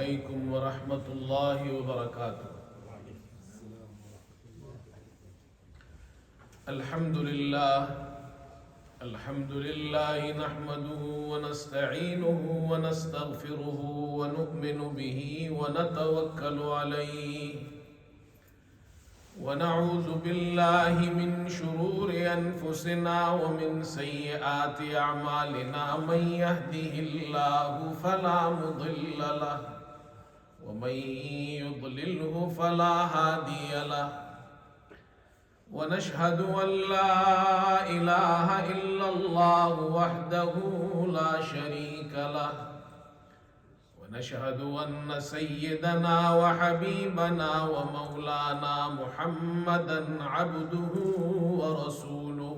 علیکم ورحمۃ اللہ وبرکاتہ۔ الحمد للہ نحمده ونستعینه ونستغفره ونؤمن به ونتوکل علیہ ونعوذ باللہ من شرور انفسنا ومن سیئات اعمالنا من يهده اللہ فلا مضل له ومن يضلله فلا هادی له ونشهد أن لا إله إلا الله وحده لا شريك له ونشهد أن سيدنا وحبيبنا ومولانا محمدا عبده ورسوله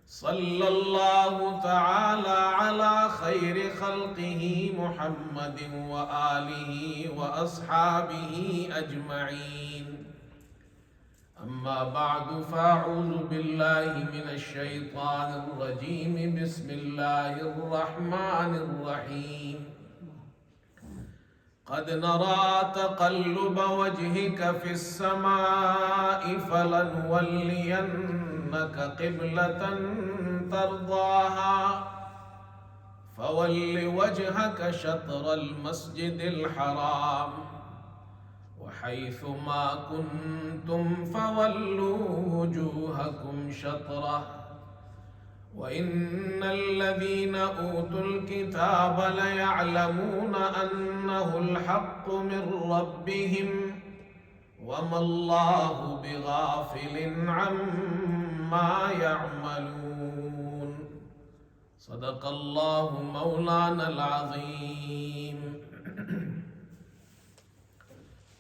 صلى الله تعالى على خير خلقه محمد وآله وأصحابه أجمعين، أما بعد فأعوذ بالله من الشيطان الرجيم، بسم الله الرحمن الرحيم۔ قد نرى تقلب وجهك في السماء فلنولينك قبلة ترضاها فول وجهك شطر المسجد الحرام وحيث ما كنتم فولوا وجوهكم شطره وإن الذين أوتوا الكتاب ليعلمون أنه الحق من ربهم وما الله بغافل عما يعملون، صدق الله مولانا العظيم۔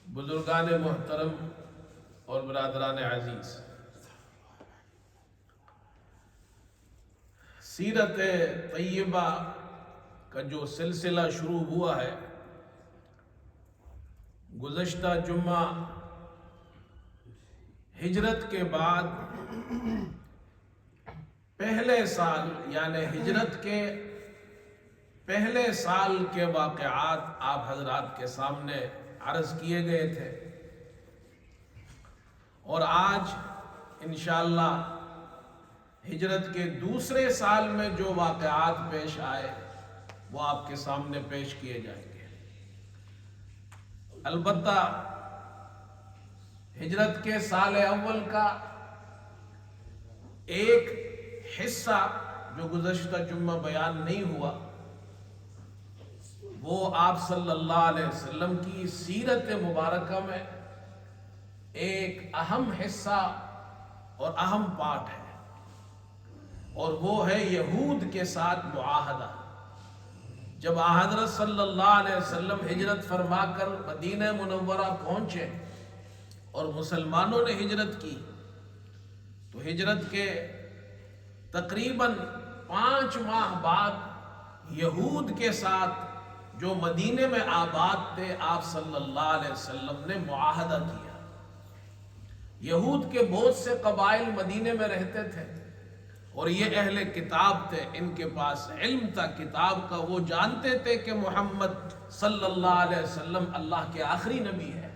بزرگان محترم اور برادران عزیز، سیرت طیبہ کا جو سلسلہ شروع ہوا ہے، گزشتہ جمعہ ہجرت کے بعد پہلے سال یعنی ہجرت کے پہلے سال کے واقعات آپ حضرات کے سامنے عرض کیے گئے تھے، اور آج انشاءاللہ ہجرت کے دوسرے سال میں جو واقعات پیش آئے وہ آپ کے سامنے پیش کیے جائیں گے۔ البتہ ہجرت کے سال اول کا ایک حصہ جو گزشتہ جمعہ بیان نہیں ہوا، وہ آپ صلی اللہ علیہ وسلم کی سیرت مبارکہ میں ایک اہم حصہ اور اہم پارٹ ہے، اور وہ ہے یہود کے ساتھ معاہدہ۔ جب حضرت صلی اللہ علیہ وسلم ہجرت فرما کر مدینہ منورہ پہنچے اور مسلمانوں نے ہجرت کی، تو ہجرت کے تقریباً 5 ماہ بعد یہود کے ساتھ جو مدینے میں آباد تھے، آپ صلی اللہ علیہ وسلم نے معاہدہ کیا۔ یہود کے بہت سے قبائل مدینے میں رہتے تھے، اور یہ اہل کتاب تھے، ان کے پاس علم تھا کتاب کا، وہ جانتے تھے کہ محمد صلی اللہ علیہ وسلم اللہ کے آخری نبی ہے،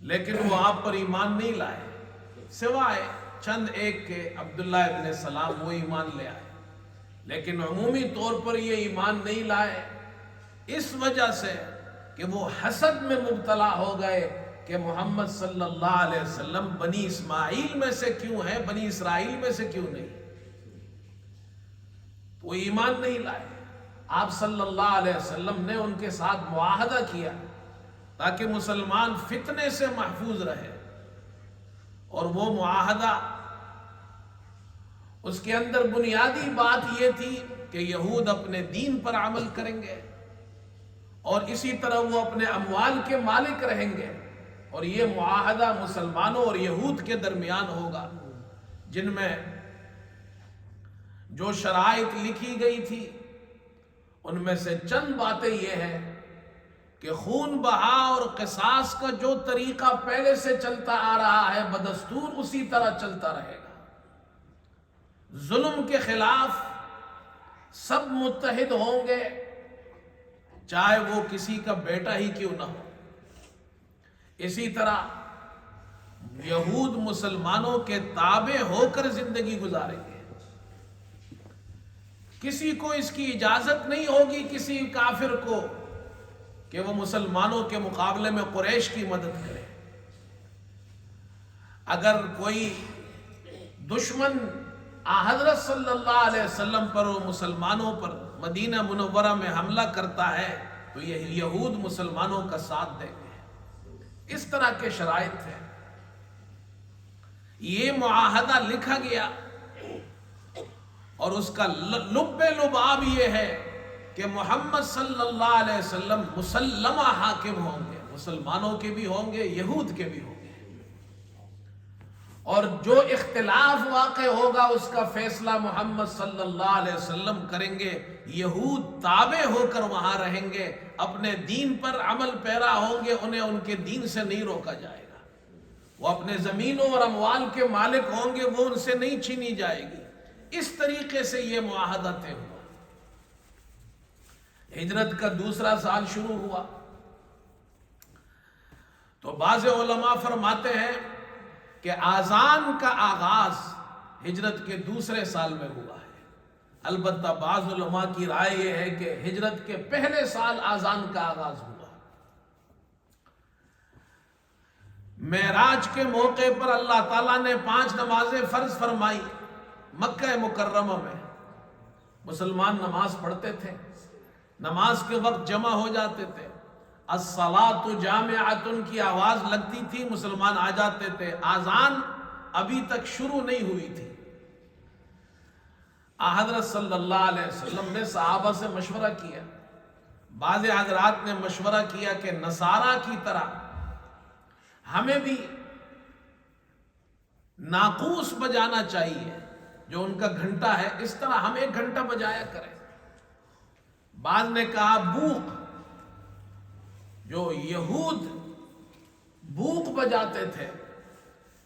لیکن وہ آپ پر ایمان نہیں لائے، سوائے چند ایک کے عبداللہ ابن سلام، وہ ایمان لے آئے، لیکن عمومی طور پر یہ ایمان نہیں لائے، اس وجہ سے کہ وہ حسد میں مبتلا ہو گئے کہ محمد صلی اللہ علیہ وسلم بنی اسماعیل میں سے کیوں ہیں، بنی اسرائیل میں سے کیوں نہیں، وہ ایمان نہیں لائے۔ آپ صلی اللہ علیہ وسلم نے ان کے ساتھ معاہدہ کیا تاکہ مسلمان فتنے سے محفوظ رہے، اور وہ معاہدہ، اس کے اندر بنیادی بات یہ تھی کہ یہود اپنے دین پر عمل کریں گے، اور اسی طرح وہ اپنے اموال کے مالک رہیں گے، اور یہ معاہدہ مسلمانوں اور یہود کے درمیان ہوگا، جن میں جو شرائط لکھی گئی تھی ان میں سے چند باتیں یہ ہیں کہ خون بہا اور قصاص کا جو طریقہ پہلے سے چلتا آ رہا ہے بدستور اسی طرح چلتا رہے گا، ظلم کے خلاف سب متحد ہوں گے، چاہے وہ کسی کا بیٹا ہی کیوں نہ ہو۔ اسی طرح یہود مسلمانوں کے تابع ہو کر زندگی گزاریں گے، کسی کو اس کی اجازت نہیں ہوگی کسی کافر کو کہ وہ مسلمانوں کے مقابلے میں قریش کی مدد کرے۔ اگر کوئی دشمن حضرت صلی اللہ علیہ وسلم پر و مسلمانوں پر مدینہ منورہ میں حملہ کرتا ہے تو یہ یہود مسلمانوں کا ساتھ دیں گے۔ اس طرح کے شرائط ہیں۔ یہ معاہدہ لکھا گیا اور اس کا لب لباب یہ ہے کہ محمد صلی اللہ علیہ وسلم مسلمہ حاکم ہوں گے، مسلمانوں کے بھی ہوں گے، یہود کے بھی ہوں گے، اور جو اختلاف واقع ہوگا اس کا فیصلہ محمد صلی اللہ علیہ وسلم کریں گے۔ یہود تابع ہو کر وہاں رہیں گے، اپنے دین پر عمل پیرا ہوں گے، انہیں ان کے دین سے نہیں روکا جائے گا، وہ اپنے زمینوں اور اموال کے مالک ہوں گے، وہ ان سے نہیں چھینی جائے گی۔ اس طریقے سے یہ معاہدہ طے ہوا۔ ہجرت کا دوسرا سال شروع ہوا تو بعض علماء فرماتے ہیں کہ آذان کا آغاز ہجرت کے دوسرے سال میں ہوا ہے۔ البتہ بعض علماء کی رائے یہ ہے کہ ہجرت کے پہلے سال آذان کا آغاز ہوا۔ معراج کے موقع پر اللہ تعالیٰ نے 5 نمازیں فرض فرمائی۔ مکہ مکرمہ میں مسلمان نماز پڑھتے تھے، نماز کے وقت جمع ہو جاتے تھے، الصلاۃ جامعۃ کی آواز لگتی تھی، مسلمان آ جاتے تھے۔ آذان ابھی تک شروع نہیں ہوئی تھی۔ حضرت صلی اللہ علیہ وسلم نے صحابہ سے مشورہ کیا۔ بعض حضرات نے مشورہ کیا کہ نصارہ کی طرح ہمیں بھی ناقوس بجانا چاہیے، جو ان کا گھنٹہ ہے، اس طرح ہم 1 گھنٹہ بجایا کریں۔ بعض نے کہا بوق، جو یہود بوق بجاتے تھے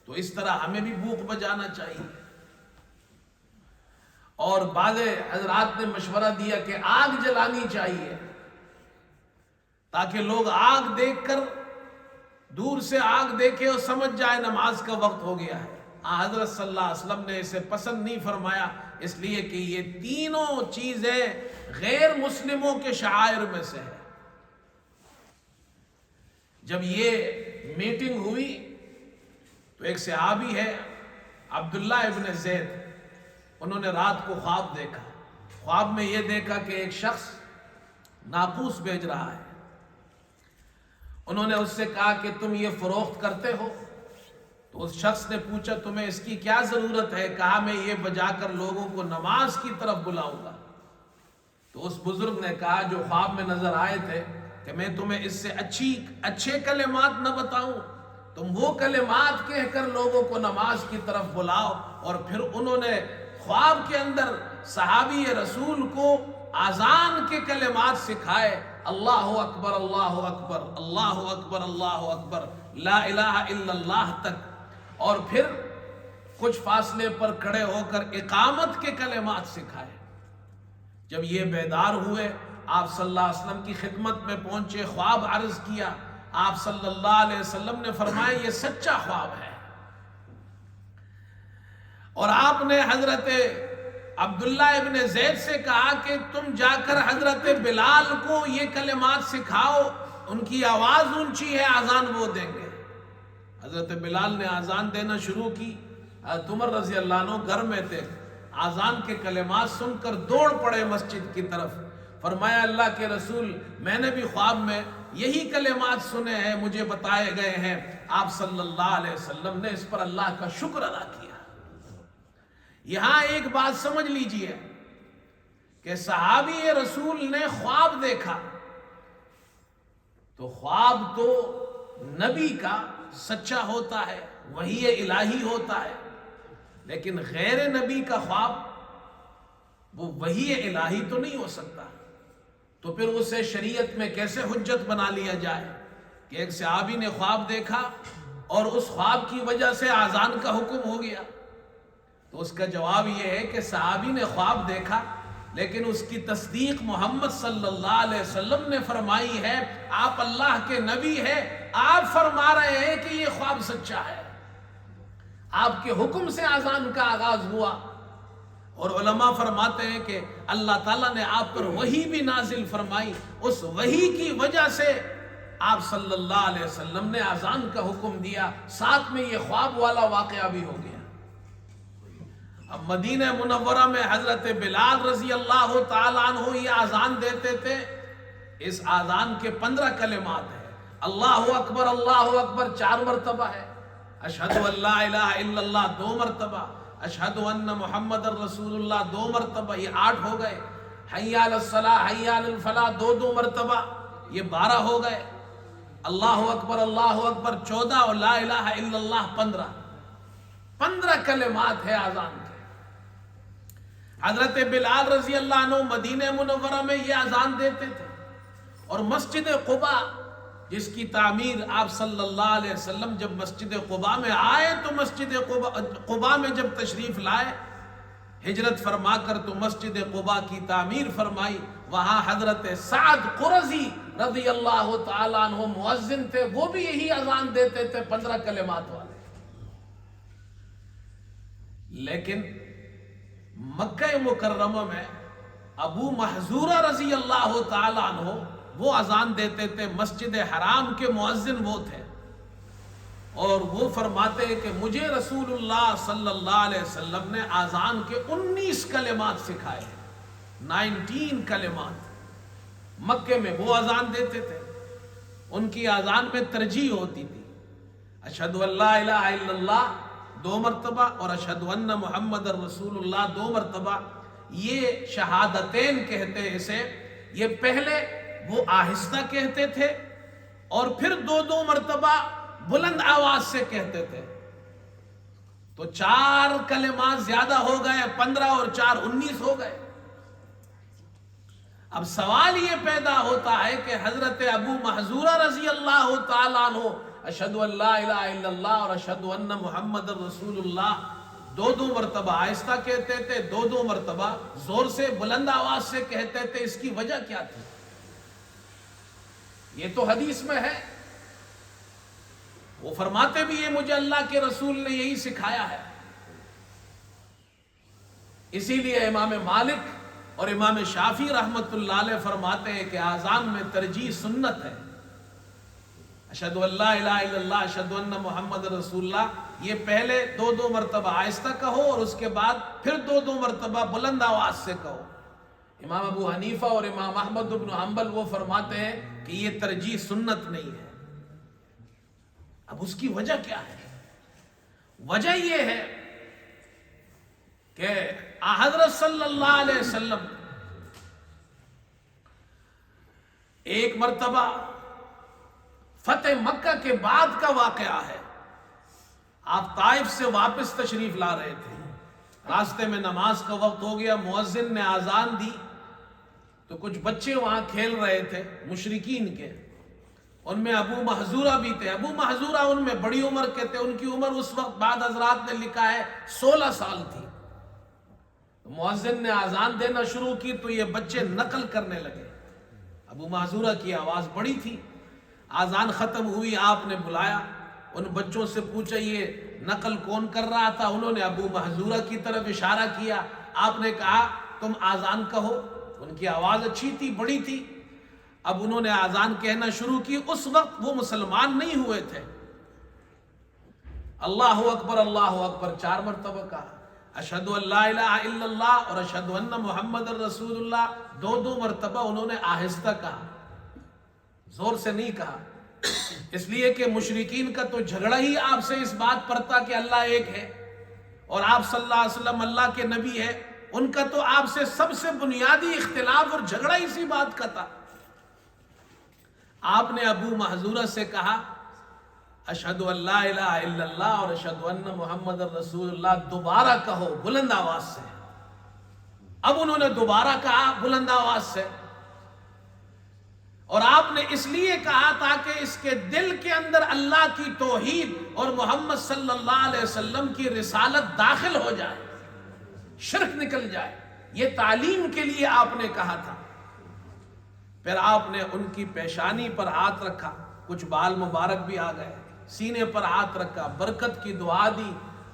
تو اس طرح ہمیں بھی بوق بجانا چاہیے۔ اور بعض حضرات نے مشورہ دیا کہ آگ جلانی چاہیے تاکہ لوگ آگ دیکھ کر دور سے آگ دیکھے اور سمجھ جائے نماز کا وقت ہو گیا ہے۔ حضرت صلی اللہ علیہ وسلم نے اسے پسند نہیں فرمایا، اس لیے کہ یہ تینوں چیزیں غیر مسلموں کے شعائر میں سے ہیں۔ جب یہ میٹنگ ہوئی تو ایک صحابی ہے عبداللہ ابن زید، انہوں نے رات کو خواب دیکھا۔ خواب میں یہ دیکھا کہ ایک شخص ناقوس بیچ رہا ہے۔ انہوں نے اس سے کہا کہ تم یہ فروخت کرتے ہو؟ تو اس شخص نے پوچھا تمہیں اس کی کیا ضرورت ہے؟ کہا میں یہ بجا کر لوگوں کو نماز کی طرف بلاؤں گا۔ تو اس بزرگ نے کہا جو خواب میں نظر آئے تھے کہ میں تمہیں اس سے اچھے کلمات نہ بتاؤں، تم وہ کلمات کہہ کر لوگوں کو نماز کی طرف بلاؤ۔ اور پھر انہوں نے خواب کے اندر صحابی رسول کو آذان کے کلمات سکھائے، اللہ اکبر اللہ اکبر اللہ اکبر اللہ اکبر لا الہ الا اللہ تک، اور پھر کچھ فاصلے پر کھڑے ہو کر اقامت کے کلمات سکھائے۔ جب یہ بیدار ہوئے آپ صلی اللہ علیہ وسلم کی خدمت میں پہنچے، خواب عرض کیا، آپ صلی اللہ علیہ وسلم نے فرمایا یہ سچا خواب ہے۔ اور آپ نے حضرت عبداللہ ابن زید سے کہا کہ تم جا کر حضرت بلال کو یہ کلمات سکھاؤ، ان کی آواز اونچی ہے، آذان وہ دیں گے۔ حضرت بلال نے آذان دینا شروع کی۔ حضرت عمر رضی اللہ عنہ گھر میں تھے، آذان کے کلمات سن کر دوڑ پڑے مسجد کی طرف۔ فرمایا اللہ کے رسول، میں نے بھی خواب میں یہی کلمات سنے ہیں، مجھے بتائے گئے ہیں۔ آپ صلی اللہ علیہ وسلم نے اس پر اللہ کا شکر ادا کیا۔ یہاں ایک بات سمجھ لیجئے کہ صحابی رسول نے خواب دیکھا تو خواب تو نبی کا سچا ہوتا ہے، وحی الہی ہوتا ہے، لیکن غیر نبی کا خواب وہ وحی الہی تو نہیں ہو سکتا۔ تو پھر اسے شریعت میں کیسے حجت بنا لیا جائے کہ ایک صحابی نے خواب دیکھا اور اس خواب کی وجہ سے آذان کا حکم ہو گیا؟ تو اس کا جواب یہ ہے کہ صحابی نے خواب دیکھا لیکن اس کی تصدیق محمد صلی اللہ علیہ وسلم نے فرمائی ہے. آپ اللہ کے نبی ہیں، آپ فرما رہے ہیں کہ یہ خواب سچا ہے. آپ کے حکم سے اذان کا آغاز ہوا. اور علماء فرماتے ہیں کہ اللہ تعالیٰ نے آپ پر وحی بھی نازل فرمائی. اس وحی کی وجہ سے آپ صلی اللہ علیہ وسلم نے اذان کا حکم دیا، ساتھ میں یہ خواب والا واقعہ بھی ہو گیا. اب مدینہ منورہ میں حضرت بلال رضی اللہ تعالیٰ عنہ یہ اذان دیتے تھے. اس اذان کے 15 کلمات ہیں. اللہ اکبر 4 مرتبہ ہے. اشہد ان لا الہ الا اللہ 2 مرتبہ. اشہد ان محمد الرسول اللہ 2 مرتبہ، یہ 8 ہو گئے. حی علی الصلاۃ حی علی الفلاح 2 مرتبہ، یہ 12 ہو گئے. اللہ اکبر 14 اور لا الہ الا اللہ 15 کلمات ہے اذان کے. حضرت بلال رضی اللہ عنہ مدینہ منورہ میں یہ اذان دیتے تھے. اور مسجد قباء جس کی تعمیر آپ صلی اللہ علیہ وسلم جب مسجد قباء میں آئے تو مسجد قباء میں جب تشریف لائے ہجرت فرما کر تو مسجد قباء کی تعمیر فرمائی. وہاں حضرت سعد قرظی رضی اللہ تعالیٰ عنہ مؤذن تھے، وہ بھی یہی اذان دیتے تھے 15 کلمات والے. لیکن مکہ مکرمہ میں ابو محذورہ رضی اللہ تعالیٰ عنہ وہ اذان دیتے تھے. مسجد حرام کے مؤذن وہ تھے اور وہ فرماتے ہیں کہ مجھے رسول اللہ صلی اللہ علیہ وسلم نے اذان کے 19 کلمات سکھائے ہیں. 19 کلمات مکے میں وہ اذان دیتے تھے. ان کی اذان میں ترجیح ہوتی تھی. اشہد ان لا الہ الا اللہ 2 مرتبہ اور اشہد ان محمد الرسول اللہ 2 مرتبہ. یہ شہادتین کہتے ہیں اسے. یہ پہلے وہ آہستہ کہتے تھے اور پھر 2 مرتبہ بلند آواز سے کہتے تھے. تو 4 کلمات زیادہ ہو گئے، 15 اور 4 19 ہو گئے. اب سوال یہ پیدا ہوتا ہے کہ حضرت ابو محذورہ رضی اللہ تعالیٰ عنہ اشہد ان لا الہ الا اللہ اور اشہد ان محمد الرسول اللہ 2 مرتبہ آہستہ کہتے تھے، 2 مرتبہ زور سے بلند آواز سے کہتے تھے. اس کی وجہ کیا تھی؟ یہ تو حدیث میں ہے. وہ فرماتے بھی یہ مجھے اللہ کے رسول نے یہی سکھایا ہے. اسی لیے امام مالک اور امام شافعی رحمت اللہ علیہ فرماتے ہیں کہ اذان میں ترجیح سنت ہے. اشہد ان لا الہ الا اللہ اشہد ان محمد رسول اللہ یہ پہلے 2 مرتبہ آہستہ کہو اور اس کے بعد پھر 2 مرتبہ بلند آواز سے کہو. امام ابو حنیفہ اور امام احمد بن حنبل وہ فرماتے ہیں کہ یہ ترجیح سنت نہیں ہے. اب اس کی وجہ کیا ہے؟ وجہ یہ ہے کہ حضرت صلی اللہ علیہ وسلم ایک مرتبہ فتح مکہ کے بعد کا واقعہ ہے. آپ طائف سے واپس تشریف لا رہے تھے، راستے میں نماز کا وقت ہو گیا، مؤذن نے اذان دی تو کچھ بچے وہاں کھیل رہے تھے مشرکین کے. ان میں ابو محذورہ بھی تھے. ابو محذورہ ان میں بڑی عمر کے تھے. ان کی عمر اس وقت بعد حضرات نے لکھا ہے 16 سال تھی. مؤذن نے اذان دینا شروع کی تو یہ بچے نقل کرنے لگے. ابو محذورہ کی آواز بڑی تھی. اذان ختم ہوئی، آپ نے بلایا، ان بچوں سے پوچھا یہ نقل کون کر رہا تھا؟ انہوں نے ابو محذورہ کی طرف اشارہ کیا. آپ نے کہا تم اذان کہو. ان کی آواز اچھی تھی، بڑی تھی. اب انہوں نے اذان کہنا شروع کی. اس وقت وہ مسلمان نہیں ہوئے تھے. اللہ اکبر 4 مرتبہ کہا. اشہد ان لا الہ الا اللہ اور اشہد ان محمد الرسول اللہ 2 مرتبہ انہوں نے آہستہ کہا، زور سے نہیں کہا. اس لیے کہ مشرکین کا تو جھگڑا ہی آپ سے اس بات پر تھا کہ اللہ ایک ہے اور آپ صلی اللہ علیہ وسلم اللہ کے نبی ہے. ان کا تو آپ سے سب سے بنیادی اختلاف اور جھگڑا اسی بات کا تھا. آپ نے ابو محذورہ سے کہا اشہد ان لا الہ الا اللہ اور اشہد ان محمد الرسول اللہ دوبارہ کہو بلند آواز سے. اب انہوں نے دوبارہ کہا بلند آواز سے، اور آپ نے اس لیے کہا تاکہ اس کے دل کے اندر اللہ کی توحید اور محمد صلی اللہ علیہ وسلم کی رسالت داخل ہو جائے، شرک نکل جائے. یہ تعلیم کے لیے آپ نے کہا تھا۔ پھر آپ نے ان کی پیشانی پر ہاتھ رکھا، کچھ بال مبارک بھی آ گئے، سینے پر ہاتھ رکھا، برکت کی دعا دی،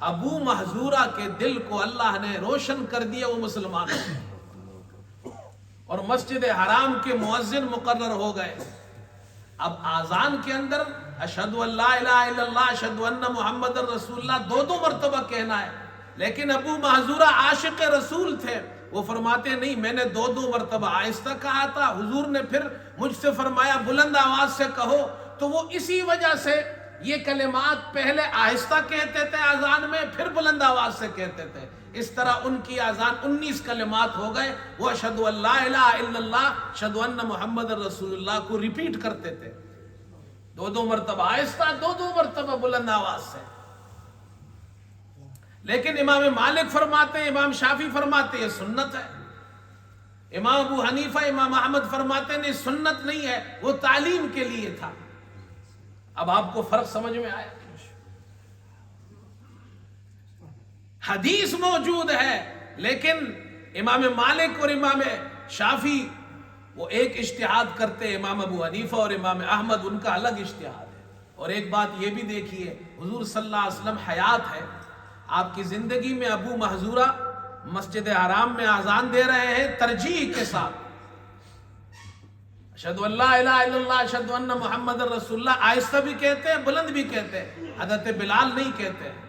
ابو محذورہ کے دل کو اللہ نے روشن کر دیا، وہ مسلمان ہو گئے اور مسجد حرام کے مؤذن مقرر ہو گئے۔ اب آذان کے اندر اشہد ان لا الہ الا اللہ اشہد ان محمد رسول اللہ دو مرتبہ کہنا ہے، لیکن ابو محذورہ عاشق رسول تھے، وہ فرماتے نہیں، میں نے دو مرتبہ آہستہ کہا تھا، حضور نے پھر مجھ سے فرمایا بلند آواز سے کہو، تو وہ اسی وجہ سے یہ کلمات پہلے آہستہ کہتے تھے اذان میں، پھر بلند آواز سے کہتے تھے۔ اس طرح ان کی اذان 19 کلمات ہو گئے، وہ اشہد ان لا الہ الا اللہ اشہد ان محمد رسول اللہ کو ریپیٹ کرتے تھے، دو مرتبہ آہستہ، دو مرتبہ بلند آواز سے۔ لیکن امام مالک فرماتے ہیں، امام شافعی فرماتے یہ سنت ہے، امام ابو حنیفہ امام احمد فرماتے ہیں سنت نہیں ہے، وہ تعلیم کے لیے تھا۔ اب آپ کو فرق سمجھ میں آیا؟ حدیث موجود ہے، لیکن امام مالک اور امام شافعی وہ ایک اجتہاد کرتے، امام ابو حنیفہ اور امام احمد ان کا الگ اجتہاد ہے۔ اور ایک بات یہ بھی دیکھیے، حضور صلی اللہ علیہ وسلم حیات ہے، آپ کی زندگی میں ابو محذورہ مسجد حرام میں اذان دے رہے ہیں ترجیح کے ساتھ، اشہد ان لا الہ الا اللہ اشہد ان محمد رسول اللہ، آہستہ بھی کہتے ہیں، بلند بھی کہتے ہیں، حضرت بلال نہیں کہتے ہیں۔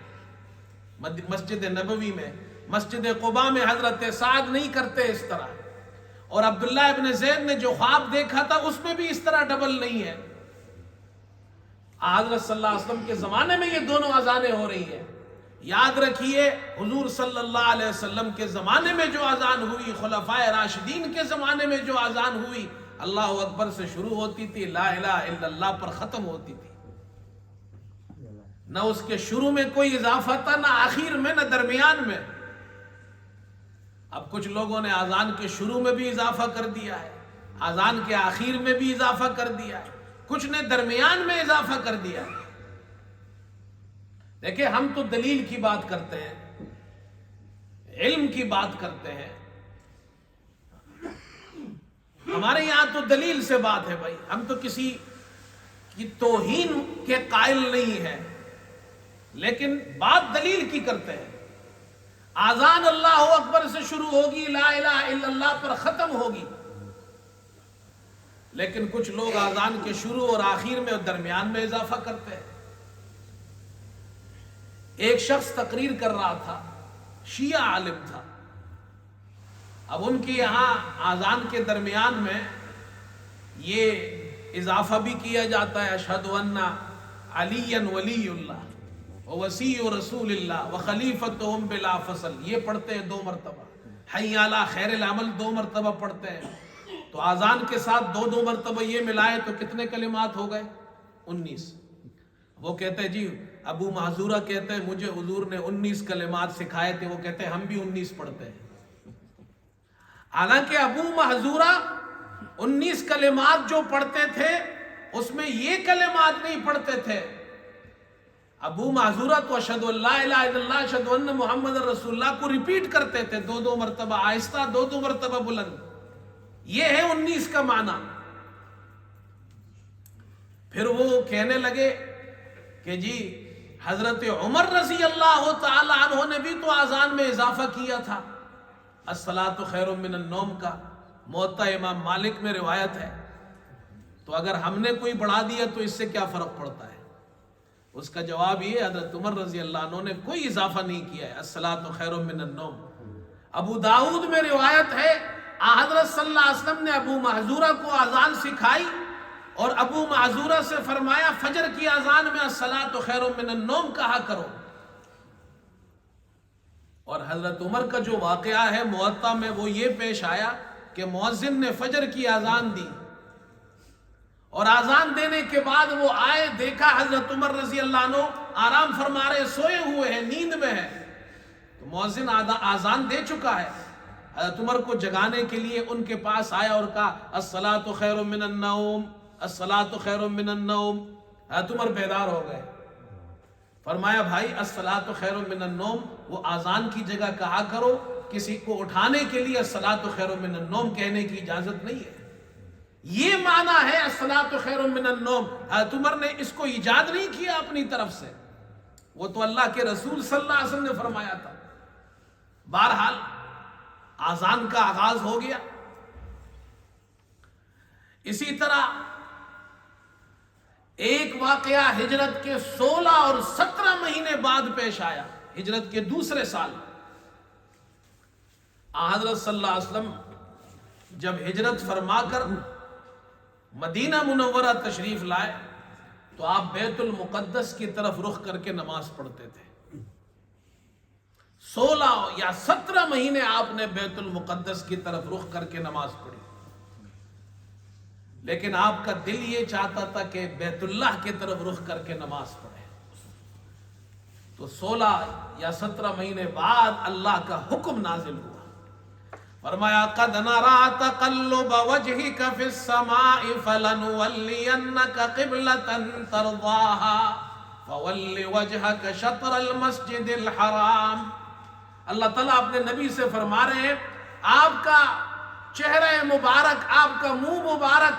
مسجد نبوی میں، مسجد قباء میں حضرت سعد نہیں کرتے اس طرح، اور عبداللہ ابن زید نے جو خواب دیکھا تھا اس میں بھی اس طرح ڈبل نہیں ہے۔ حضرت صلی اللہ علیہ وسلم کے زمانے میں یہ دونوں اذانیں ہو رہی ہیں۔ یاد رکھیے حضور صلی اللہ علیہ وسلم کے زمانے میں جو اذان ہوئی، خلفائے راشدین کے زمانے میں جو اذان ہوئی، اللہ اکبر سے شروع ہوتی تھی، لا الہ الا اللہ پر ختم ہوتی تھی، نہ اس کے شروع میں کوئی اضافہ تھا، نہ آخر میں، نہ درمیان میں۔ اب کچھ لوگوں نے اذان کے شروع میں بھی اضافہ کر دیا ہے، اذان کے آخر میں بھی اضافہ کر دیا ہے، کچھ نے درمیان میں اضافہ کر دیا ہے۔ دیکھیں، ہم تو دلیل کی بات کرتے ہیں، علم کی بات کرتے ہیں، ہمارے یہاں تو دلیل سے بات ہے بھائی، ہم تو کسی کی توہین کے قائل نہیں ہیں، لیکن بات دلیل کی کرتے ہیں۔ اذان اللہ اکبر سے شروع ہوگی، لا الہ الا اللہ پر ختم ہوگی، لیکن کچھ لوگ اذان کے شروع اور آخر میں اور درمیان میں اضافہ کرتے ہیں۔ ایک شخص تقریر کر رہا تھا، شیعہ عالم تھا، اب ان کے یہاں اذان کے درمیان میں یہ اضافہ بھی کیا جاتا ہے، اشہد ان علی ولی اللہ ووصی رسول اللہ وخلیفتہم بلا فصل، یہ پڑھتے ہیں 2 مرتبہ، حی علی خیر العمل 2 مرتبہ پڑھتے ہیں، تو اذان کے ساتھ 2 مرتبہ یہ ملائے تو کتنے کلمات ہو گئے؟ 19۔ وہ کہتے ہیں جی ابو محذورہ کہتے ہیں مجھے حضور نے 19 کلمات سکھائے تھے، وہ کہتے ہیں ہم بھی 19 پڑھتے ہیں۔ حالانکہ ابو محذورہ 19 کلمات جو پڑھتے تھے اس میں یہ کلمات نہیں پڑھتے تھے۔ ابو محذورہ تو اشہد ان لا الہ الا اللہ اشہد ان محمد رسول اللہ کو ریپیٹ کرتے تھے، 2 مرتبہ آہستہ، 2 مرتبہ بلند، یہ ہے 19 کا معنی۔ پھر وہ کہنے لگے کہ جی حضرت عمر رضی اللہ تعالی عنہ نے بھی تو اذان میں اضافہ کیا تھا، الصلاۃ خیر من النوم کا موطا امام مالک میں روایت ہے، تو اگر ہم نے کوئی بڑھا دیا تو اس سے کیا فرق پڑتا ہے؟ اس کا جواب یہ، حضرت عمر رضی اللہ عنہ نے کوئی اضافہ نہیں کیا ہے، الصلاۃ خیر من النوم۔ ابو داؤد میں روایت ہے حضرت صلی اللہ علیہ وسلم نے ابو محذورہ کو اذان سکھائی اور ابو معذورہ سے فرمایا فجر کی اذان میں الصلاۃ خیر من النوم کہا کرو. اور حضرت عمر کا جو واقعہ ہے موطا میں وہ یہ پیش آیا کہ مؤذن نے فجر کی اذان دی اور اذان دینے کے بعد وہ آئے, دیکھا حضرت عمر رضی اللہ عنہ آرام فرما رہے, سوئے ہوئے ہیں, نیند میں ہیں. تو مؤذن اذان دے چکا ہے, حضرت عمر کو جگانے کے لیے ان کے پاس آیا اور کہا الصلاۃ خیر من النوم, الصلاۃ خیر من النوم. حضرت عمر بیدار ہو گئے. فرمایا بھائی الصلاۃ خیر من النوم وہ آذان کی جگہ کہا کرو، کسی کو اٹھانے کے لیے الصلاۃ خیر من النوم کہنے کی اجازت نہیں ہے۔ یہ معنی ہے الصلاۃ خیر من النوم۔ حضرت عمر نے اس کو ایجاد نہیں کیا اپنی طرف سے، وہ تو اللہ کے رسول صلی اللہ علیہ وسلم نے فرمایا تھا۔ بہرحال آذان کا آغاز ہو گیا۔ اسی طرح ایک واقعہ ہجرت کے 16 اور 17 مہینے بعد پیش آیا، ہجرت کے دوسرے سال۔ حضرت صلی اللہ علیہ وسلم جب ہجرت فرما کر مدینہ منورہ تشریف لائے تو آپ بیت المقدس کی طرف رخ کر کے نماز پڑھتے تھے۔ 16 یا 17 مہینے آپ نے بیت المقدس کی طرف رخ کر کے نماز پڑھی، لیکن آپ کا دل یہ چاہتا تھا کہ بیت اللہ کی طرف رخ کر کے نماز پڑھے۔ تو 16 یا 17 مہینے بعد اللہ کا حکم نازل ہوا، فرمایا قد نرى تقلب وجهك في السماء فلنولينك قبلة ترضاها فول وجهك شطر المسجد الحرام۔ اللہ تعالیٰ اپنے نبی سے فرما رہے ہیں آپ کا چہرہ مبارک، آپ کا منہ مبارک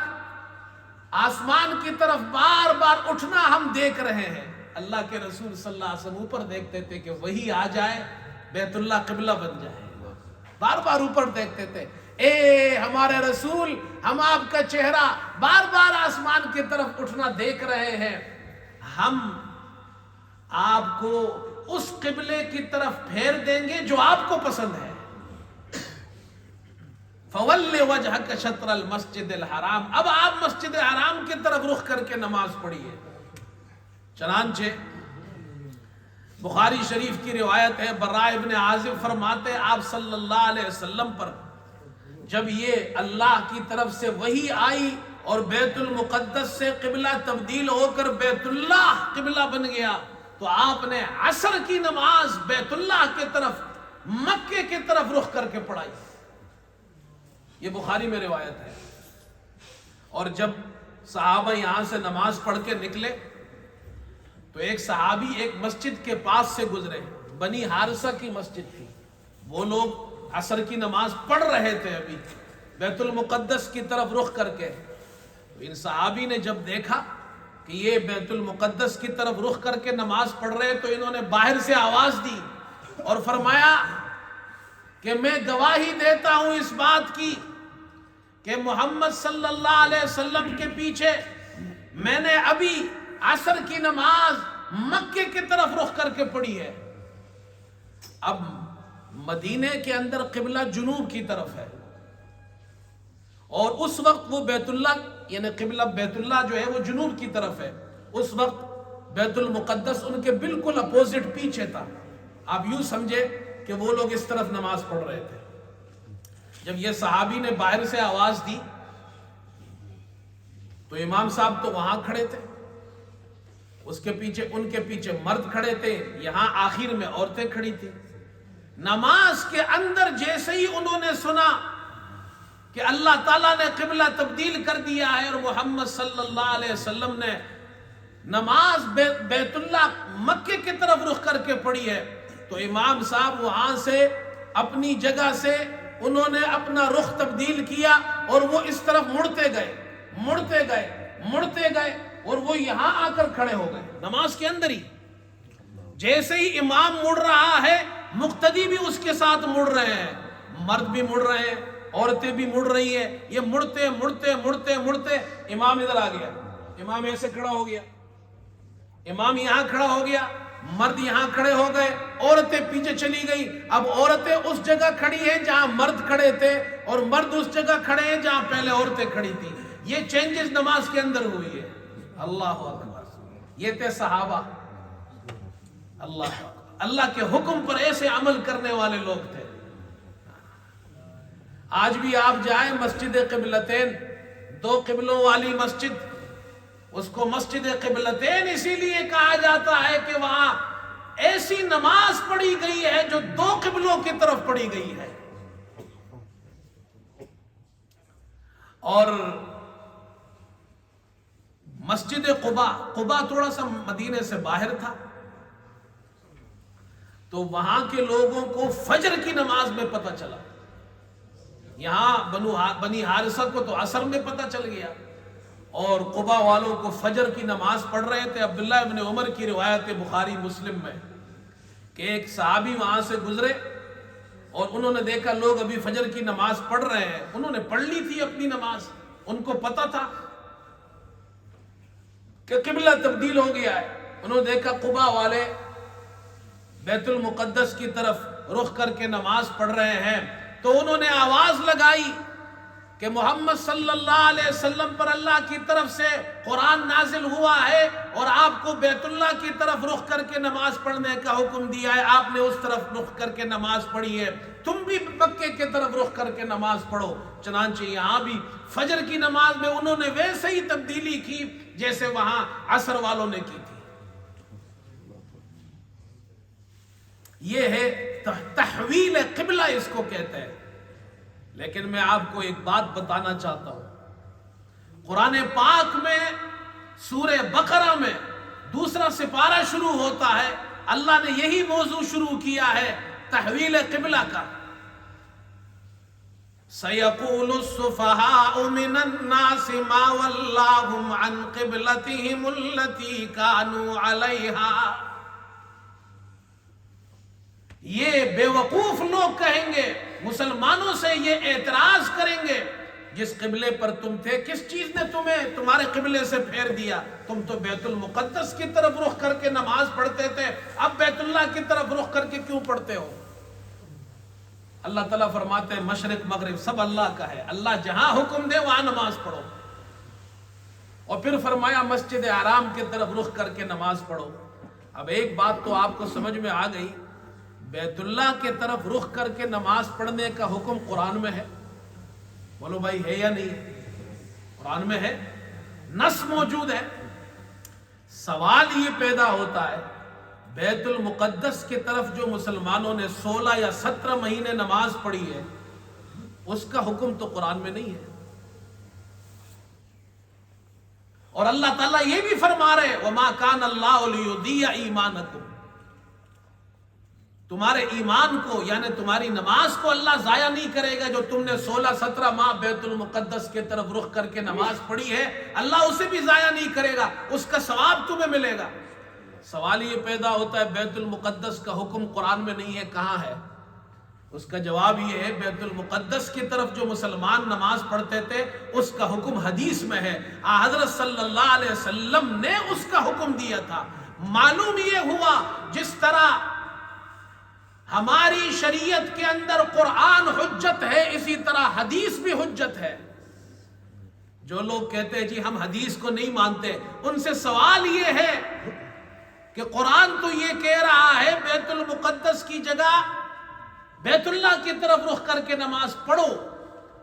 آسمان کی طرف بار بار اٹھنا ہم دیکھ رہے ہیں۔ اللہ کے رسول صلی اللہ علیہ وسلم اوپر دیکھتے تھے کہ وہی آ جائے، بیت اللہ قبلہ بن جائے، بار بار اوپر دیکھتے تھے۔ اے ہمارے رسول، ہم آپ کا چہرہ بار بار آسمان کی طرف اٹھنا دیکھ رہے ہیں، ہم آپ کو اس قبلے کی طرف پھیر دیں گے جو آپ کو پسند ہے۔ فَوَلِّ وَجْهَكَ شَطْرَ الْمَسْجِدِ الْحَرَامِ، اب آپ مسجد حرام کی طرف رخ کر کے نماز پڑھیے۔ چنانچہ بخاری شریف کی روایت ہے، براء ابن عازب فرماتے آپ صلی اللہ علیہ وسلم پر جب یہ اللہ کی طرف سے وحی آئی اور بیت المقدس سے قبلہ تبدیل ہو کر بیت اللہ قبلہ بن گیا تو آپ نے عصر کی نماز بیت اللہ کی طرف، مکے کی طرف رخ کر کے پڑھائی۔ یہ بخاری میں روایت ہے۔ اور جب صحابہ یہاں سے نماز پڑھ کے نکلے تو ایک صحابی ایک مسجد کے پاس سے گزرے، بنی حارثہ کی مسجد تھی، وہ لوگ عصر کی نماز پڑھ رہے تھے ابھی بیت المقدس کی طرف رخ کر کے۔ تو ان صحابی نے جب دیکھا کہ یہ بیت المقدس کی طرف رخ کر کے نماز پڑھ رہے تو انہوں نے باہر سے آواز دی اور فرمایا کہ میں گواہی دیتا ہوں اس بات کی کہ محمد صلی اللہ علیہ وسلم کے پیچھے میں نے ابھی عصر کی نماز مکے کی طرف رخ کر کے پڑھی ہے۔ اب مدینے کے اندر قبلہ جنوب کی طرف ہے اور اس وقت وہ بیت اللہ یعنی قبلہ بیت اللہ جو ہے وہ جنوب کی طرف ہے، اس وقت بیت المقدس ان کے بالکل اپوزٹ پیچھے تھا۔ آپ یوں سمجھے کہ وہ لوگ اس طرف نماز پڑھ رہے تھے۔ جب یہ صحابی نے باہر سے آواز دی تو امام صاحب تو وہاں کھڑے تھے، اس کے پیچھے ان کے پیچھے مرد کھڑے تھے، یہاں آخر میں عورتیں کھڑی تھی۔ نماز کے اندر جیسے ہی انہوں نے سنا کہ اللہ تعالیٰ نے قبلہ تبدیل کر دیا ہے اور محمد صلی اللہ علیہ وسلم نے نماز بیت اللہ مکے کی طرف رخ کر کے پڑھی ہے تو امام صاحب وہاں سے اپنی جگہ سے انہوں نے اپنا رخ تبدیل کیا اور وہ اس طرف مڑتے گئے اور وہ یہاں آ کر کھڑے ہو گئے نماز کے اندر ہی۔ جیسے ہی امام مڑ رہا ہے مقتدی بھی اس کے ساتھ مڑ رہے ہیں، مرد بھی مڑ رہے ہیں، عورتیں بھی مڑ رہی ہیں، یہ مڑتے امام ادھر آ گیا، امام ایسے کھڑا ہو گیا، امام یہاں کھڑا ہو گیا، مرد یہاں کھڑے ہو گئے، عورتیں پیچھے چلی گئی۔ اب عورتیں اس جگہ کھڑی ہیں جہاں مرد کھڑے تھے اور مرد اس جگہ کھڑے ہیں جہاں پہلے عورتیں کھڑی تھی۔ یہ چینجز نماز کے اندر ہوئی ہے۔ اللہ اکبر، یہ تھے صحابہ، اللہ کے حکم پر ایسے عمل کرنے والے لوگ تھے۔ آج بھی آپ جائیں مسجد قبلتین، دو قبلوں والی مسجد، اس کو مسجد قبلتین اسی لیے کہا جاتا ہے کہ وہاں ایسی نماز پڑھی گئی ہے جو دو قبلوں کی طرف پڑھی گئی ہے۔ اور مسجد قباء تھوڑا سا مدینے سے باہر تھا، تو وہاں کے لوگوں کو فجر کی نماز میں پتہ چلا. یہاں بنی حارثہ کو تو عصر میں پتہ چل گیا، اور قبا والوں کو فجر کی نماز پڑھ رہے تھے. عبداللہ ابن عمر کی روایت بخاری مسلم میں کہ ایک صحابی وہاں سے گزرے اور انہوں نے دیکھا لوگ ابھی فجر کی نماز پڑھ رہے ہیں. انہوں نے پڑھ لی تھی اپنی نماز، ان کو پتہ تھا کہ قبلہ تبدیل ہو گیا ہے. انہوں نے دیکھا قبا والے بیت المقدس کی طرف رخ کر کے نماز پڑھ رہے ہیں، تو انہوں نے آواز لگائی کہ محمد صلی اللہ علیہ وسلم پر اللہ کی طرف سے قرآن نازل ہوا ہے اور آپ کو بیت اللہ کی طرف رخ کر کے نماز پڑھنے کا حکم دیا ہے. آپ نے اس طرف رخ کر کے نماز پڑھی ہے، تم بھی مکے کی طرف رخ کر کے نماز پڑھو. چنانچہ یہاں بھی فجر کی نماز میں انہوں نے ویسے ہی تبدیلی کی جیسے وہاں عصر والوں نے کی تھی. یہ ہے تحویل قبلہ، اس کو کہتے ہیں. لیکن میں آپ کو ایک بات بتانا چاہتا ہوں. قرآن پاک میں سورہ بقرہ میں دوسرا سپارہ شروع ہوتا ہے، اللہ نے یہی موضوع شروع کیا ہے تحویل قبلہ کا. سَيَقُولُ السُّفَهَاءُ مِنَ النَّاسِ مَا وَلَّاهُمْ عَنْ قِبْلَتِهِمُ الَّتِي كَانُوا عَلَيْهَا. یہ بیوقوف لوگ کہیں گے، مسلمانوں سے یہ اعتراض کریں گے، جس قبلے پر تم تھے کس چیز نے تمہیں تمہارے قبلے سے پھیر دیا؟ تم تو بیت المقدس کی طرف رخ کر کے نماز پڑھتے تھے، اب بیت اللہ کی طرف رخ کر کے کیوں پڑھتے ہو؟ اللہ تعالیٰ فرماتے ہیں مشرق مغرب سب اللہ کا ہے، اللہ جہاں حکم دے وہاں نماز پڑھو. اور پھر فرمایا مسجد حرام کی طرف رخ کر کے نماز پڑھو. اب ایک بات تو آپ کو سمجھ میں آ گئی، بیت اللہ کے طرف رخ کر کے نماز پڑھنے کا حکم قرآن میں ہے. بولو بھائی ہے یا نہیں ہے؟ قرآن میں ہے، نص موجود ہے. سوال یہ پیدا ہوتا ہے بیت المقدس کی طرف جو مسلمانوں نے 16 یا 17 مہینے نماز پڑھی ہے، اس کا حکم تو قرآن میں نہیں ہے. اور اللہ تعالیٰ یہ بھی فرما رہے وَمَا كَانَ اللَّهُ لِيُضِيعَ إِيمَانَكُمْ، تمہارے ایمان کو یعنی تمہاری نماز کو اللہ ضائع نہیں کرے گا. جو تم نے 16-17 ماہ بیت المقدس کے طرف رخ کر کے نماز پڑھی ہے، اللہ اسے بھی ضائع نہیں کرے گا، اس کا ثواب تمہیں ملے گا. سوال یہ پیدا ہوتا ہے بیت المقدس کا حکم قرآن میں نہیں ہے، کہاں ہے؟ اس کا جواب یہ ہے بیت المقدس کی طرف جو مسلمان نماز پڑھتے تھے اس کا حکم حدیث میں ہے. حضرت صلی اللہ علیہ وسلم نے اس کا حکم دیا تھا. معلوم یہ ہوا جس طرح ہماری شریعت کے اندر قرآن حجت ہے، اسی طرح حدیث بھی حجت ہے. جو لوگ کہتے ہیں جی ہم حدیث کو نہیں مانتے، ان سے سوال یہ ہے کہ قرآن تو یہ کہہ رہا ہے بیت المقدس کی جگہ بیت اللہ کی طرف رخ کر کے نماز پڑھو،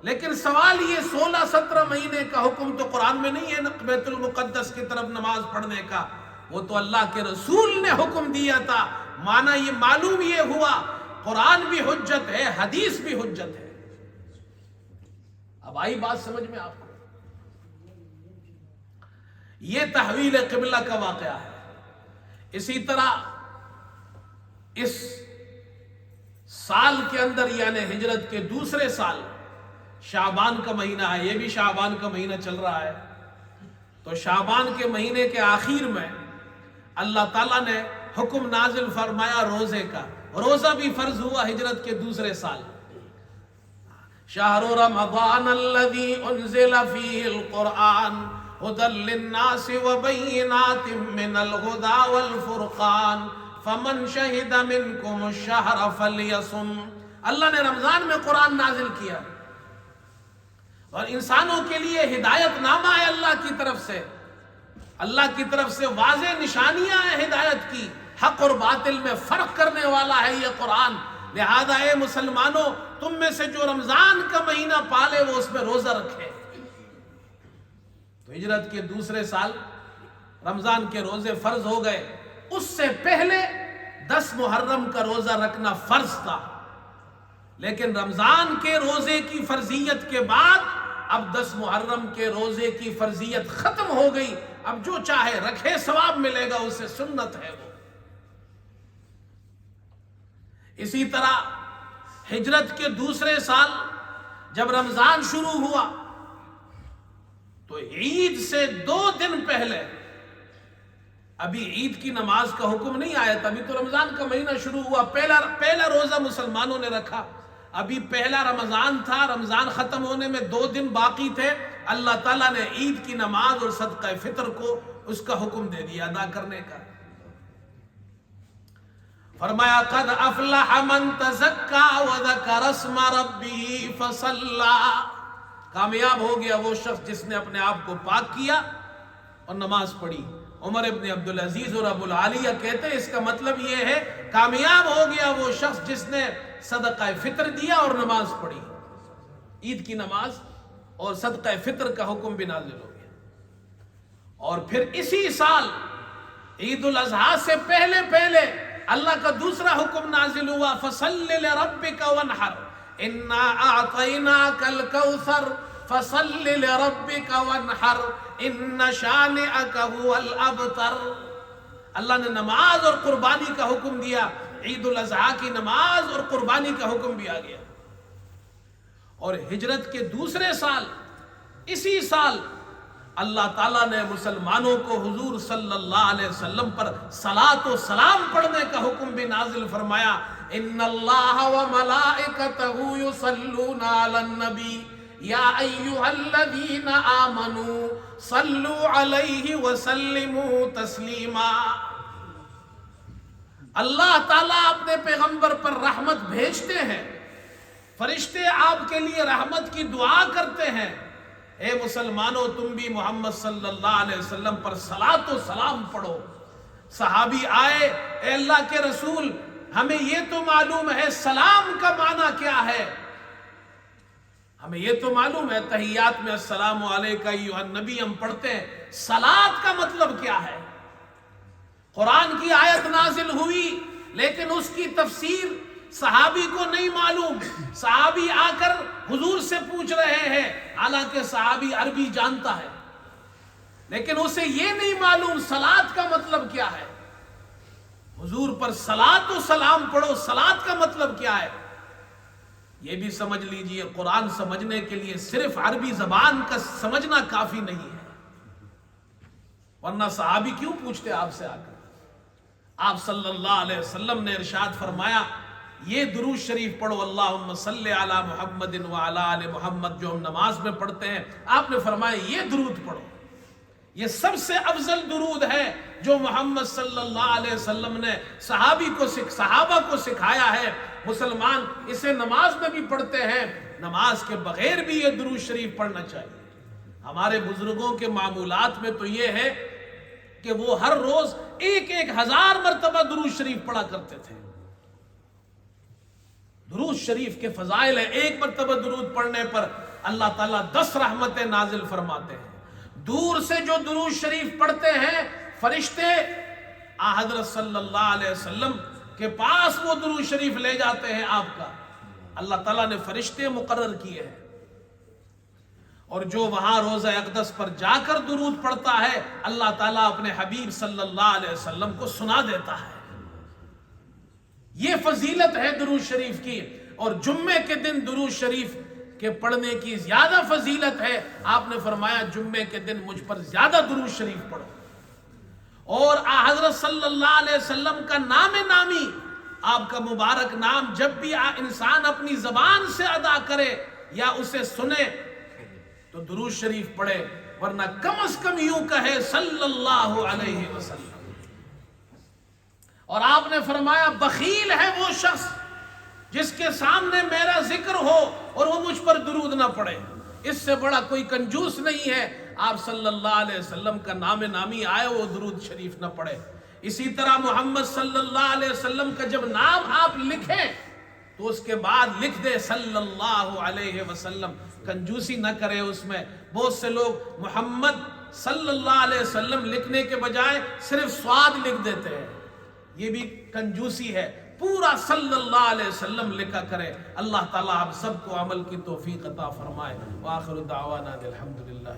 لیکن سوال یہ 16-17 مہینے کا حکم تو قرآن میں نہیں ہے بیت المقدس کی طرف نماز پڑھنے کا. وہ تو اللہ کے رسول نے حکم دیا تھا. معنی یہ معلوم یہ ہوا قرآن بھی حجت ہے، حدیث بھی حجت ہے. اب آئی بات سمجھ میں آپ کو؟ یہ تحویل قبلہ کا واقعہ ہے. اسی طرح اس سال کے اندر یعنی ہجرت کے دوسرے سال شعبان کا مہینہ ہے، یہ بھی شعبان کا مہینہ چل رہا ہے. تو شعبان کے مہینے کے آخر میں اللہ تعالیٰ نے حکم نازل فرمایا روزے کا. روزہ بھی فرض ہوا ہجرت کے دوسرے سال. شہر رمضان الذی انزل فیہ القرآن ھدی للناس وبینات من الھدی والفرقان فمن شہد منکم الشہر فلیصم. اللہ نے رمضان میں قرآن نازل کیا اور انسانوں کے لیے ہدایت نامہ ہے اللہ کی طرف سے. اللہ کی طرف سے واضح نشانیاں ہیں ہدایت کی، حق اور باطل میں فرق کرنے والا ہے یہ قرآن. لہذا اے مسلمانوں، تم میں سے جو رمضان کا مہینہ پالے وہ اس میں روزہ رکھے. تو ہجرت کے دوسرے سال رمضان کے روزے فرض ہو گئے. اس سے پہلے 10 محرم کا روزہ رکھنا فرض تھا، لیکن رمضان کے روزے کی فرضیت کے بعد اب 10 محرم کے روزے کی فرضیت ختم ہو گئی. اب جو چاہے رکھے ثواب ملے گا، اسے سنت ہے وہ. اسی طرح ہجرت کے دوسرے سال جب رمضان شروع ہوا تو عید سے 2 دن پہلے، ابھی عید کی نماز کا حکم نہیں آیا تھا، ابھی تو رمضان کا مہینہ شروع ہوا، پہلا روزہ مسلمانوں نے رکھا، ابھی پہلا رمضان تھا، رمضان ختم ہونے میں 2 دن باقی تھے، اللہ تعالیٰ نے عید کی نماز اور صدقہ فطر کو اس کا حکم دے دیا ادا کرنے کا۔ فرمایا قد افلح من تزکا وذکر اسم ربہ فصلی، کامیاب ہو گیا وہ شخص جس نے اپنے آپ کو پاک کیا اور نماز پڑھی۔ عمر ابن عبدالعزیز اور ابو العالیہ کہتے ہیں اس کا مطلب یہ ہے کامیاب ہو گیا وہ شخص جس نے صدقہ فطر دیا اور نماز پڑھی۔ عید کی نماز اور صدقہ فطر کا حکم بھی نازل ہو گیا۔ اور پھر اسی سال عید الاضحیٰ سے پہلے اللہ کا دوسرا حکم نازل ہوا، فصل لربک وانحر انا اعطیناک الکوثر فصل لربک وانحر ان شانئک هو الابتر۔ اللہ نے نماز اور قربانی کا حکم دیا، عید الاضحیٰ کی نماز اور قربانی کا حکم بھی آ گیا۔ اور ہجرت کے دوسرے سال، اسی سال اللہ تعالیٰ نے مسلمانوں کو حضور صلی اللہ علیہ وسلم پر صلاۃ و سلام پڑھنے کا حکم بھی نازل فرمایا، ان اللہ وملائکتہ یصلون علی النبی یا ایھا الذین آمنوا صلوا علیہ وسلموا تسلیما۔ اللہ تعالیٰ اپنے پیغمبر پر رحمت بھیجتے ہیں، فرشتے آپ کے لیے رحمت کی دعا کرتے ہیں، اے مسلمانوں تم بھی محمد صلی اللہ علیہ وسلم پر صلاۃ و سلام پڑھو۔ صحابی آئے، اے اللہ کے رسول ہمیں یہ تو معلوم ہے سلام کا معنی کیا ہے، ہمیں یہ تو معلوم ہے تحیات میں السلام علیکہ ایھا النبی ہم پڑھتے ہیں، صلاۃ کا مطلب کیا ہے؟ قرآن کی آیت نازل ہوئی لیکن اس کی تفسیر صحابی کو نہیں معلوم، صحابی آ کر حضور سے پوچھ رہے ہیں، حالانکہ صحابی عربی جانتا ہے لیکن اسے یہ نہیں معلوم صلاۃ کا مطلب کیا ہے۔ حضور پر صلاۃ و سلام پڑھو، صلاۃ کا مطلب کیا ہے؟ یہ بھی سمجھ لیجئے قرآن سمجھنے کے لیے صرف عربی زبان کا سمجھنا کافی نہیں ہے، ورنہ صحابی کیوں پوچھتے آپ سے آ کر؟ آپ صلی اللہ علیہ وسلم نے ارشاد فرمایا یہ درود شریف پڑھو، اللہم صلی علی محمد وعلی آل محمد، جو ہم نماز میں پڑھتے ہیں، آپ نے فرمایا یہ درود پڑھو، یہ سب سے افضل درود ہے جو محمد صلی اللہ علیہ وسلم نے صحابہ کو سکھایا ہے۔ مسلمان اسے نماز میں بھی پڑھتے ہیں، نماز کے بغیر بھی یہ درود شریف پڑھنا چاہیے۔ ہمارے بزرگوں کے معمولات میں تو یہ ہے کہ وہ ہر روز 1000 مرتبہ درود شریف پڑھا کرتے تھے۔ درود شریف کے فضائل ہیں، 1 مرتبہ درود پڑھنے پر اللہ تعالیٰ 10 رحمتیں نازل فرماتے ہیں۔ دور سے جو درود شریف پڑھتے ہیں فرشتے حضرت صلی اللہ علیہ وسلم کے پاس وہ درود شریف لے جاتے ہیں آپ کا، اللہ تعالیٰ نے فرشتے مقرر کیے ہیں، اور جو وہاں روضہ اقدس پر جا کر درود پڑھتا ہے اللہ تعالیٰ اپنے حبیب صلی اللہ علیہ وسلم کو سنا دیتا ہے۔ یہ فضیلت ہے درود شریف کی، اور جمعے کے دن درود شریف کے پڑھنے کی زیادہ فضیلت ہے۔ آپ نے فرمایا جمعے کے دن مجھ پر زیادہ درود شریف پڑھو، اور حضرت صلی اللہ علیہ وسلم کا نام نامی، آپ کا مبارک نام جب بھی انسان اپنی زبان سے ادا کرے یا اسے سنے تو درود شریف پڑھے، ورنہ کم از کم یوں کہے صلی اللہ علیہ وسلم۔ اور آپ نے فرمایا بخیل ہے وہ شخص جس کے سامنے میرا ذکر ہو اور وہ مجھ پر درود نہ پڑھے، اس سے بڑا کوئی کنجوس نہیں ہے آپ صلی اللہ علیہ وسلم کا نام نامی آئے وہ درود شریف نہ پڑھے۔ اسی طرح محمد صلی اللہ علیہ وسلم کا جب نام آپ لکھیں تو اس کے بعد لکھ دے صلی اللہ علیہ وسلم، کنجوسی نہ کرے اس میں۔ بہت سے لوگ محمد صلی اللہ علیہ وسلم لکھنے کے بجائے صرف صاد لکھ دیتے ہیں، یہ بھی کنجوسی ہے، پورا صلی اللہ علیہ وسلم لکھا کرے۔ اللہ تعالیٰ آپ سب کو عمل کی توفیق عطا فرمائے۔ وآخر دعوانا الحمدللہ۔